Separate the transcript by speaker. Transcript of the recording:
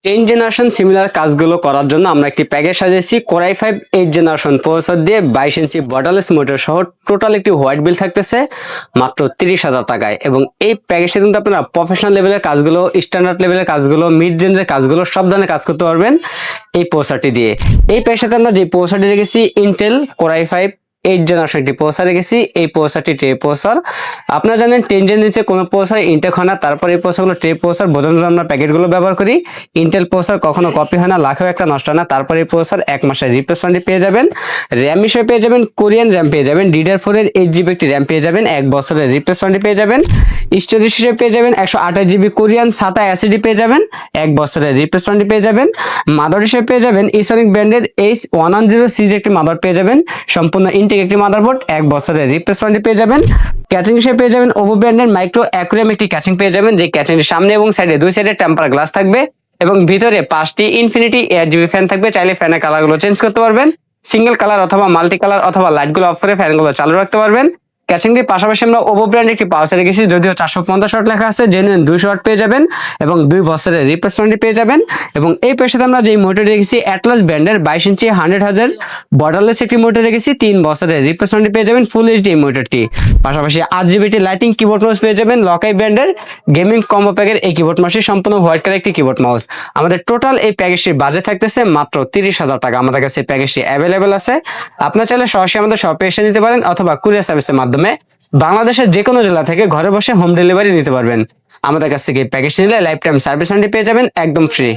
Speaker 1: 10 generation similar কাজগুলো করার জন্য আমরা একটি প্যাকেজ সাজিয়েছি কোরাই 5 8 জেনারেশন প্রসেসর দিয়ে 22 ইঞ্চি বর্ডারলেস মোটর সহ টোটাল একটি হোয়াইট বিল থাকতেছে মাত্র 30,000 টাকায়। এবং এই প্যাকেজে কিন্তু আপনারা প্রফেশনাল লেভেলের কাজগুলো, স্ট্যান্ডার্ড লেভেলের কাজগুলো, মিড রেঞ্জের কাজগুলো সব ধরনের কাজ করতে পারবেন এই প্রসেসরটি দিয়ে। এই প্যাকেজটাতে আমরা যে প্রসেসরটি রেখেছি ইন্টেল কোরাই 5 8 জেনারেশন একটি প্রসেসর রেখেছি। এই প্রসেসরটি ট্রে প্রসেসর। আপনারা জানেন 10 জেন নিচে কোনো প্রসেসর ইনটেক হয় না, তারপর এই প্রসেসরগুলো ট্রে প্রসেসর বোঝানোর জন্য আমরা প্যাকেটগুলো ব্যবহার করি। ইন্টেল প্রসেসর কখনো কপি হয় না, লাখেও একটা নষ্ট হয় না। তারপর এই প্রসেসর 1 মাসের রিপ্লেসমেন্ট পেয়ে যাবেন। র্যাম হিসেবে পেয়ে যাবেন কোরিয়ান র্যাম পেয়ে যাবেন, DDR4 এর 8 GB একটি র্যাম পেয়ে যাবেন, 1 বছরের রিপ্লেসমেন্ট পেয়ে যাবেন। স্টোরেজ হিসেবে পেয়ে যাবেন 128 GB কোরিয়ান SATA SSD পেয়ে যাবেন, 1 বছরের রিপ্লেসমেন্ট পেয়ে যাবেন। মাদার হিসেবে পেয়ে যাবেন ইসনিক ব্র্যান্ডের H110 সিরিজ একটি মাদার পেয়ে যাবেন, সম্পূর্ণ ইনটেক একটি মাদারবোর্ড, 1 বছরের রিপ্লেসমেন্ট পেয়ে যাবেন। ক্যাচিং হিসেবে পেয়ে যাবেন ওভো ব্র্যান্ডের মাইক্রো অ্যাকুরিয়াম একটি ক্যাচিং পেয়ে যাবেন, যে ক্যাচিংয়ের সামনে এবং সাইডে দুই সাইডে টেম্পার গ্লাস থাকবে এবং ভিতরে 5টি ইনফিনিটি এয়ারজিবি ফ্যান থাকবে। চাইলে ফ্যানের কালারগুলো চেঞ্জ করতে পারবেন, সিঙ্গেল কালার অথবা মাল্টি কালার অথবা লাইটগুলো অফ করে ফ্যানগুলো চালু রাখতে পারবেন। ক্যাচিংটির পাশাপাশি আমরা ওভো ব্র্যান্ডের একটি পাওয়ার রেখেছি, যদিও 450 ওয়াট লেখা আছে, জেনুইন 200 ওয়াট পেয়ে যাবেন এবং 2 বছরের রিপ্লেসমেন্ট পেয়ে যাবেন। এবং এই পেশাতে আমরা যে মোটর রেখেছি অ্যাটলাস ব্র্যান্ডের 22 ইঞ্চি 100,000 বর্ডারলেস একটি মোটর রেখেছি, 3 বছরের রিপ্লেসমেন্ট পেয়ে যাবেন ফুল এইচডি মোটরটি। পাশাপাশি RGB লাইটিং কিবোর্ড মাউস পেয়ে যাবেন লকাই ব্র্যান্ডের গেমিং কম্বো প্যাকের এই কিবোর্ড মাউসটি, সম্পূর্ণ হোয়াইট কালার একটি কিবোর্ড মাউস। আমাদের টোটাল এই প্যাকেজটির বাজেট থাকতেছে মাত্র 30,000 টাকা। আমাদের কাছে প্যাকেজটি অ্যাভেলেবেল আছে। আপনারা চাইলে সরাসরি আমাদের শপে এসে নিতে পারেন অথবা কুরিয়ার সার্ভিসের মাধ্যমে বাংলাদেশের যে কোনো জেলা থেকে ঘরে বসে হোম ডেলিভারি নিতে পারবেন। আমাদের কাছ থেকে প্যাকেজ নিলে লাইফ টাইম সার্ভিস ওয়ারেন্টি পেয়ে যাবেন একদম ফ্রি।